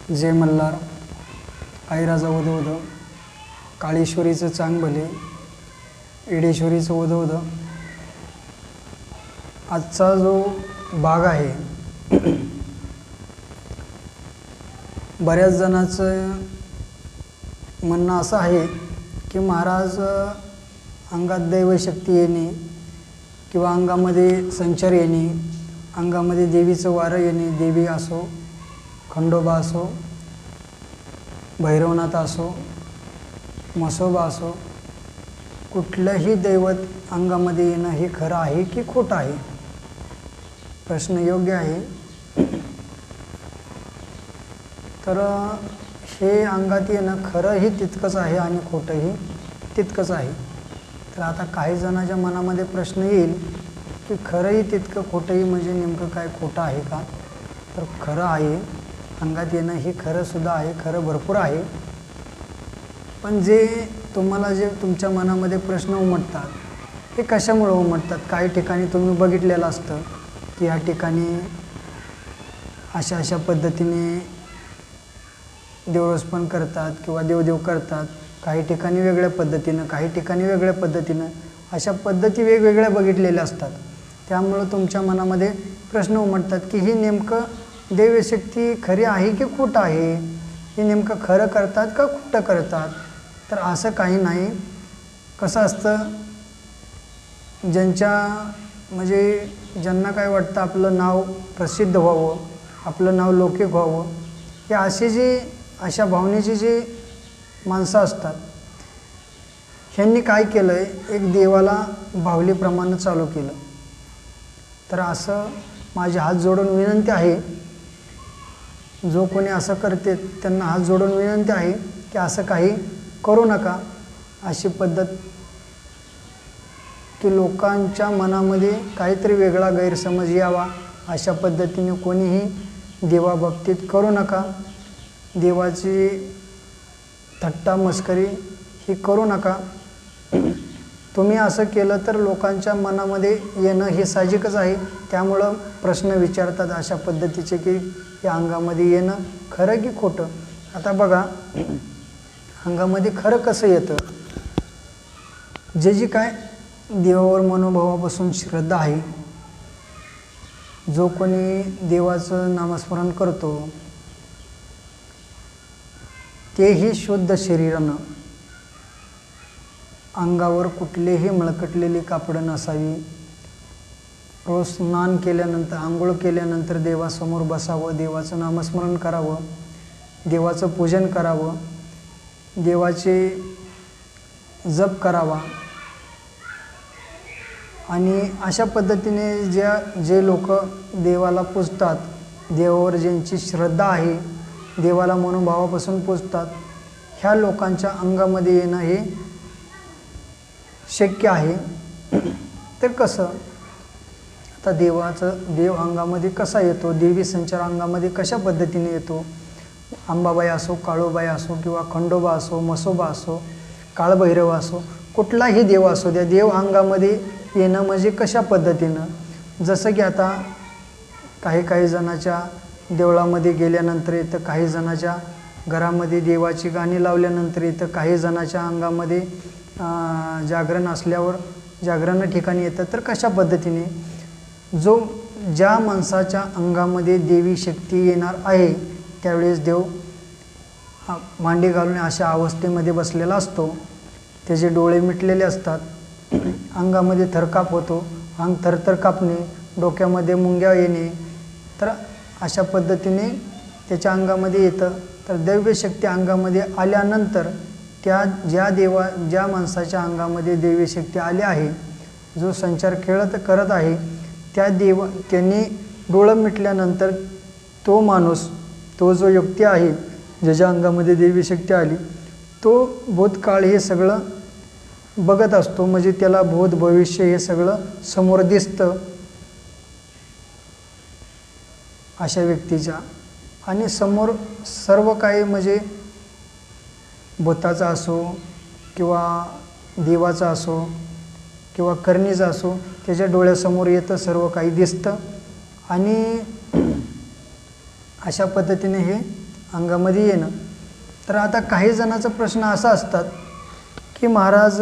जय मल्हार, आईराजा उद उद, काळेश्वरीचं चांग भले, येडेश्वरीचं उद उद. आजचा जो भाग आहे बऱ्याच जणांचं म्हणणं असं आहे की महाराज अंगात दैवशक्ती येणे किंवा अंगामध्ये संचार येणे, अंगामध्ये देवीचं वारं येणे, देवी असो, खंडोबा असो, भैरवनाथ असो, म्हसोबा असो, कुठलंही दैवत अंगामध्ये येणं हे खरं आहे की खोटं आहे? प्रश्न योग्य आहे. तर हे अंगात येणं खरंही तितकंच आहे आणि खोटंही तितकंच आहे. तर आता काही जणांच्या मनामध्ये प्रश्न येईल की खरंही तितकं खोटंही म्हणजे नेमकं काय, खोटं आहे का? तर खरं आहे, अंगात येणं हे खरंसुद्धा आहे, खरं भरपूर आहे. पण जे तुमच्या मनामध्ये प्रश्न उमटतात हे कशामुळे उमटतात? काही ठिकाणी तुम्ही बघितलेलं असतं की ह्या ठिकाणी अशा अशा पद्धतीने देवरोसपण करतात किंवा देवदेव करतात, काही ठिकाणी वेगळ्या पद्धतीनं, काही ठिकाणी वेगळ्या पद्धतीनं, अशा पद्धती वेगवेगळ्या बघितलेल्या असतात. त्यामुळं तुमच्या मनामध्ये प्रश्न उमटतात की ही नेमकं दैवशक्ती खरी आहे की खोटं आहे? हे नेमकं खरं करतात का खोटं करतात? तर असं काही नाही. कसं असतं, ज्यांना काय वाटतं आपलं नाव प्रसिद्ध व्हावं, आपलं नाव लौकिक व्हावं, हे अशा भावनेची जी माणसं असतात, ह्यांनी काय केलं आहे, एक देवाला बाहुलीप्रमाणे चालू केलं. तर असं माझे हात जोडून विनंती आहे, जो कोणी असं करते त्यांना हात जोडून विनंती आहे की असं काही करू नका. अशी पद्धत की लोकांच्या मनामध्ये काहीतरी वेगळा गैरसमज यावा अशा पद्धतीने कोणीही देवाबाबतीत करू नका. देवाची थट्टा मस्करी ही करू नका. तुम्ही असं केलं तर लोकांच्या मनामध्ये येणं हे साहजिकच आहे. त्यामुळं प्रश्न विचारतात अशा पद्धतीचे की या अंगामध्ये येणं खरं की खोटं? आता बघा, अंगामध्ये खरं कसं येतं? जी काय देवावर मनोभावापासून श्रद्धा आहे, जो कोणी देवाचं नामस्मरण करतो, तेही शुद्ध शरीरानं, अंगावर कुठलेही मळकटलेली कापडं नसावी, रोज स्नान केल्यानंतर, आंघोळ केल्यानंतर देवासमोर बसावं, देवाचं नामस्मरण करावं, देवाचं पूजन करावं, देवाचे जप करावा. आणि अशा पद्धतीने जे लोक देवाला पूजतात, देवावर ज्यांची श्रद्धा आहे, देवाला मनोभावापासून पूजतात, ह्या लोकांच्या अंगामध्ये येणं हे शक्य आहे. तर कसं? आता देव अंगामध्ये कसा येतो, देवी संचार अंगामध्ये कशा पद्धतीने येतो? अंबाबाई असो, काळूबाई असो, किंवा खंडोबा असो, म्हसोबा असो, काळभैरव असो, कुठलाही देव असो द्या, देव अंगामध्ये येणं म्हणजे कशा पद्धतीनं? जसं की आता काही जणाच्या देवळामध्ये गेल्यानंतर येतं, काही जणाच्या घरामध्ये देवाची गाणी लावल्यानंतर येतं, काही जणाच्या अंगामध्ये जागरण असल्यावर जागरण ठिकाणी येतं. तर कशा पद्धतीने? ज्या माणसाच्या अंगामध्ये देवी शक्ती येणार आहे त्यावेळेस देव मांडी घालून अशा अवस्थेमध्ये बसलेला असतो, त्याचे डोळे मिटलेले असतात, अंगामध्ये थरकाप होतो, अंग थरथर कापणे, डोक्यामध्ये मुंग्या येणे. तर अशा पद्धतीने त्याच्या अंगामध्ये येतं. तर दैवशक्ती अंगामध्ये आल्यानंतर ज्या माणसाच्या अंगामध्ये दैवशक्ती आली आहे, जो संचार करत आहे, त्यांनी डोळं मिटल्यानंतर तो माणूस, तो जो व्यक्ती आहे ज्याच्या अंगामध्ये दैवशक्ती आली, तो भूतकाळ हे सगळं बघत असतो. म्हणजे त्याला भूत भविष्य हे सगळं समोर दिसतं अशा व्यक्तीच्या. आणि समोर सर्व काही, म्हणजे भूताचा असो किंवा देवाचा असो किंवा करणीचा असो, त्याच्या डोळ्यासमोर येतं, सर्व काही दिसतं. आणि अशा पद्धतीने हे अंगामध्ये येणं. तर आता काही जणांचा प्रश्न असा असतात की महाराज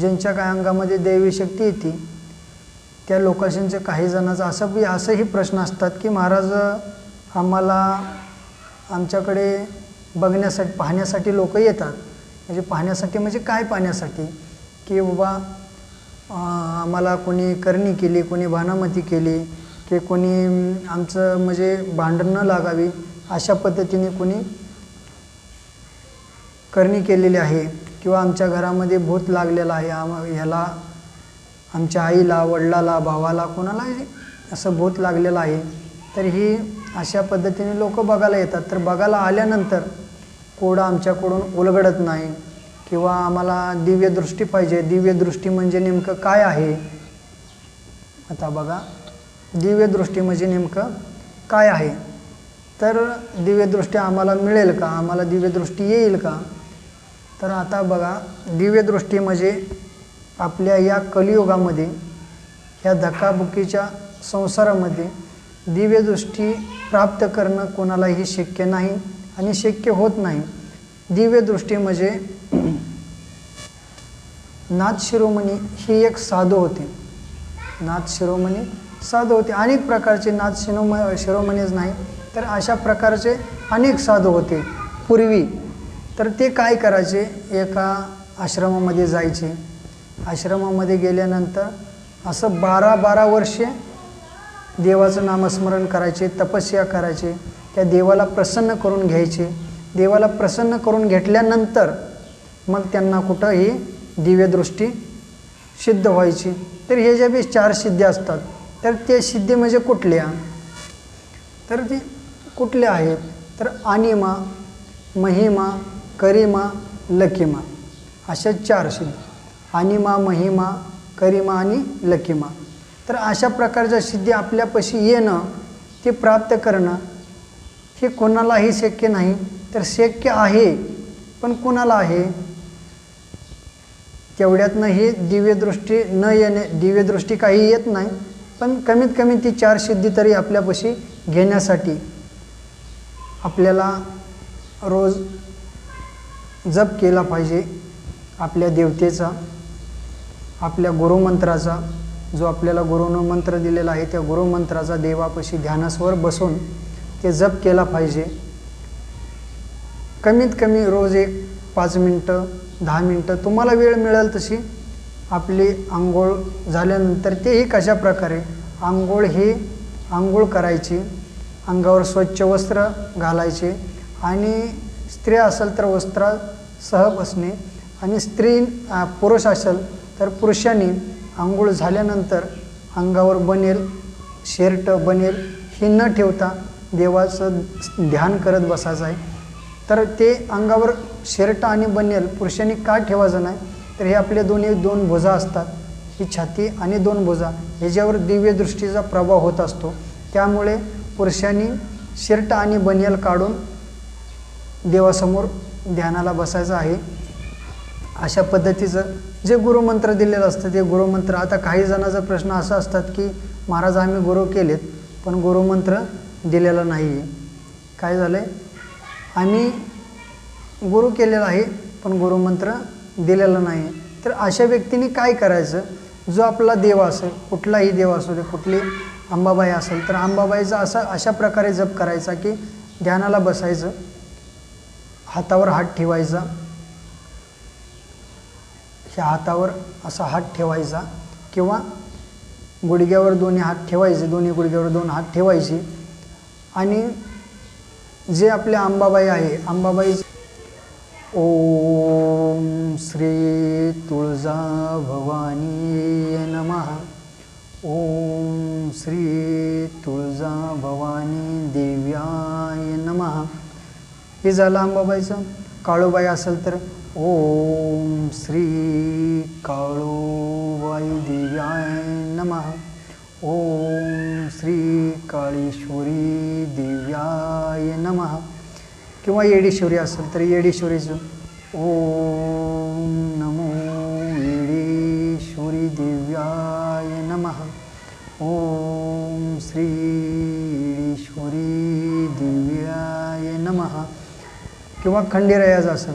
ज्यांच्या काय अंगामध्ये दैवी शक्ती येते त्या लोकांचे काही जणांचा असंही प्रश्न असतात की महाराज आम्हाला आमच्याकडे बघण्यासाठी पाहण्यासाठी लोक येतात. म्हणजे पाहण्यासाठी म्हणजे काय पाहण्यासाठी की बाबा आम्हाला कोणी करणी केली, कोणी भानामती केली, की कोणी आमचं म्हणजे भांडण न लागावी अशा पद्धतीने कोणी करणी केलेली आहे, किंवा आमच्या घरामध्ये भूत लागलेलं आहे, ह्याला आमच्या आईला, वडिलाला, भावाला, कोणाला असं भूत लागलेलं आहे. तर ही अशा पद्धतीने लोक बघायला येतात. तर बघायला आल्यानंतर कोडं आमच्याकडून उलगडत नाही, किंवा आम्हाला दिव्य दृष्टी पाहिजे. दिव्य दृष्टी म्हणजे नेमकं काय आहे? आता बघा, दिव्य दृष्टी म्हणजे नेमकं काय आहे? तर दिव्य दृष्टी आम्हाला मिळेल का? आम्हाला दिव्य दृष्टी येईल का? तर आता बघा, दिव्य दृष्टी म्हणजे आपल्या या कलियुगामध्ये, ह्या धक्काबुक्कीच्या संसारामध्ये दिव्य दृष्टी प्राप्त करणं कोणालाही शक्य नाही आणि शक्य होत नाही. दिव्य दृष्टी म्हणजे नाथ शिरोमणी ही एक साधू होते. नाथ शिरोमणी साधू होते. अनेक प्रकारचे नाथ शिरोमणीच नाही तर अशा प्रकारचे अनेक साधू होते पूर्वी. तर ते काय करायचे, एका आश्रमामध्ये जायचे. आश्रमामध्ये गेल्यानंतर असं 12 वर्षे देवाचं नामस्मरण करायचे, तपस्या करायचे, त्या देवाला प्रसन्न करून घ्यायचे. देवाला प्रसन्न करून घेतल्यानंतर मग त्यांना कुठंही दिव्यदृष्टी सिद्ध व्हायची. तर हे ज्या बी 4 सिद्धी असतात, तर ते सिद्धी म्हणजे कुठल्या? तर ती कुठल्या आहेत? तर अनिमा, महिमा, करिमा, लकिमा अशा 4 सिद्धी. अनिमा, महिमा, करिमा आणि लकिमा. तर अशा प्रकारच्या सिद्धी आपल्यापाशी येणं, ते प्राप्त करणं हे कोणालाही शक्य नाही. तर शक्य आहे, पण कोणाला आहे? तेवढ्यातनं ही दिव्यदृष्टी न येणे, दिव्यदृष्टी काही येत नाही, पण कमीत कमी ती 4 सिद्धी तरी आपल्यापाशी घेण्यासाठी आपल्याला रोज जप केला पाहिजे. आपल्या देवतेचा, आपल्या गुरुमंत्राचा, जो आपल्याला गुरुनं मंत्र दिलेला आहे त्या गुरुमंत्राचा देवापाशी ध्यानास्वर बसून ते जप केला पाहिजे. कमीत कमी रोज 5 मिनटं, 10 मिनटं तुम्हाला वेळ मिळेल तशी आपली आंघोळ झाल्यानंतर, तेही कशा प्रकारे आंघोळ करायची, अंगावर स्वच्छ वस्त्र घालायचे, आणि स्त्रिया असेल तर वस्त्रासह बसणे, आणि पुरुष असेल तर पुरुषांनी आंघोळ झाल्यानंतर अंगावर बनेल, शर्ट बनेल हे न ठेवता देवाचं ध्यान करत बसायचं आहे. तर ते अंगावर शर्ट आणि बनेल पुरुषांनी का ठेवायचं नाही? तर हे आपले 2 भुजा असतात, ही छाती आणि 2 भुजा, ह्याच्यावर दिव्य दृष्टीचा प्रभाव होत असतो. त्यामुळे पुरुषांनी शर्ट आणि बनियल काढून देवासमोर ध्यानाला बसायचं आहे. अशा पद्धतीचं जे गुरुमंत्र दिलेलं असतं ते गुरुमंत्र. आता काही जणांचा प्रश्न असा असतात की महाराज आम्ही गुरु केलेत पण गुरुमंत्र दिलेला नाही आहे. काय झालं आहे? आम्ही गुरु केलेला आहे पण गुरुमंत्र दिलेला नाही. तर अशा व्यक्तीने काय करायचं? जो आपला देव असेल, कुठलाही देव असू दे, कुठली अंबाबाई असेल तर अंबाबाईचा अशा प्रकारे जप करायचा की ध्यानाला बसायचं, हातावर हात ठेवायचा, ह्या हातावर असा हात ठेवायचा, किंवा गुडघ्यावर 2 हात ठेवायचे, दोन्ही गुडघ्यावर 2 हात ठेवायचे, आणि जे आपल्या अंबाबाई आहे, अंबाबाई ओम श्री तुळजा भवानी नमः, ओम श्री तुळजा भवानी देव्याय नमः. हे झालं अंबाबाईचं. काळूबाई असेल तर ओम श्री काळूबाई देव्याय नमः, ओम श्री काळेश्वरी देव्याय नमः. किंवा येडेश्वरी असेल तर येडेश्वरीचं ओम नमो येडेश्वरी देव्याय नमः, ओम श्री येडेश्वरी देव्याय नमः किंवा खंडेरायाचं असेल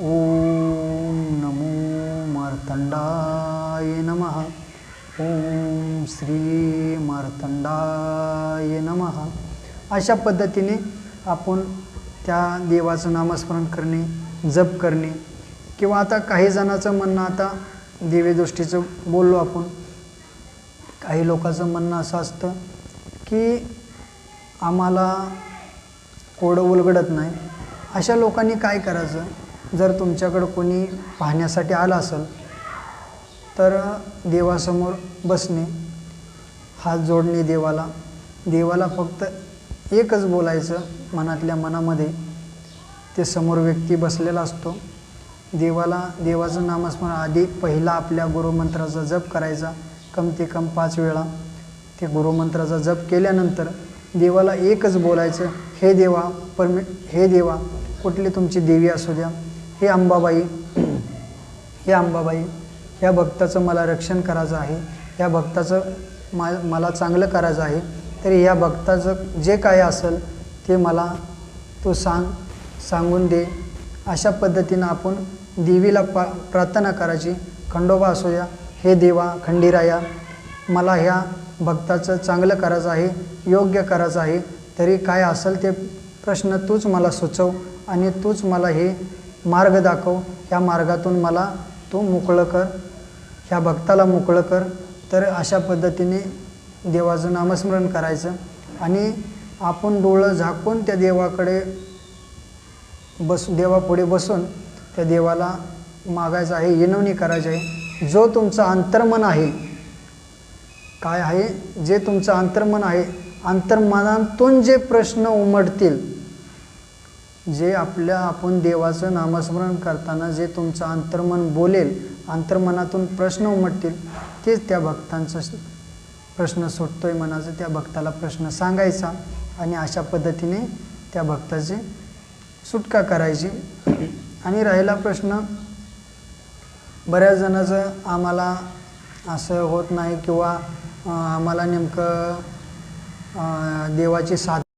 ओम नमो मार्तंडाय नमः, ओम श्री मार्तंडाय नमः. अशा पद्धतीने आपण त्या देवाचं नामस्मरण करणे, जप करणे. किंवा आता काही जणांचं म्हणणं, आता देवीदृष्टीचं बोललो आपण, काही लोकांचं म्हणणं असं असतं की आम्हाला कोरडं उलगडत नाही. अशा लोकांनी काय करायचं, जर तुमच्याकडं कोणी पाहण्यासाठी आलं असेल तर देवासमोर बसणे, हात जोडणे देवाला. देवाला फक्त एकच बोलायचं मनातल्या मनामध्ये. ते समोर व्यक्ती बसलेला असतो. देवाचं नामस्मरण आधी पहिला आपल्या गुरुमंत्राचा जप करायचा, कम ते कम 5 वेळा. ते गुरुमंत्राचा जप केल्यानंतर देवाला एकच बोलायचं, हे देवा हे देवा, कुठली तुमची देवी असू द्या, हे अंबाबाई, हे अंबाबाई, ह्या भक्ताचं मला रक्षण करायचं आहे, ह्या भक्ताचं मला चांगलं करायचं आहे, तरी ह्या भक्ताचं जे काय असेल ते मला तू सांगून दे. अशा पद्धतीनं आपण देवीला प्रार्थना करायची. खंडोबा असू द्या, हे देवा खंडेराया, मला ह्या भक्ताचं चांगलं करायचं आहे, योग्य करायचं आहे, तरी काय असेल ते प्रश्न तूच मला सुचव आणि तूच मला हे मार्ग दाखव. ह्या मार्गातून मला तू मोकळं कर, ह्या भक्ताला मोकळं कर. तर अशा पद्धतीने देवाचं नामस्मरण करायचं आणि आपण डोळं झाकून त्या देवाकडे देवापुढे बसून त्या देवाला मागायचं आहे, विनवणी करायची आहे. जो तुमचं अंतर्मन आहे, काय आहे, जे तुमचं अंतर्मन आहे, अंतर्मनातून जे प्रश्न उमटतील, जे आपण देवाचं नामस्मरण करताना जे तुमचं अंतर्मन बोलेल, अंतर्मनातून प्रश्न उमटतील, तेच त्या भक्तांचा प्रश्न सुटतोय मनाचा. त्या भक्ताला प्रश्न सांगायचा आणि अशा पद्धतीने त्या भक्ताची सुटका करायची. आणि राहिला प्रश्न, बऱ्याच जणांचं आम्हाला असं होत नाही किंवा आम्हाला नेमकं देवाची साथ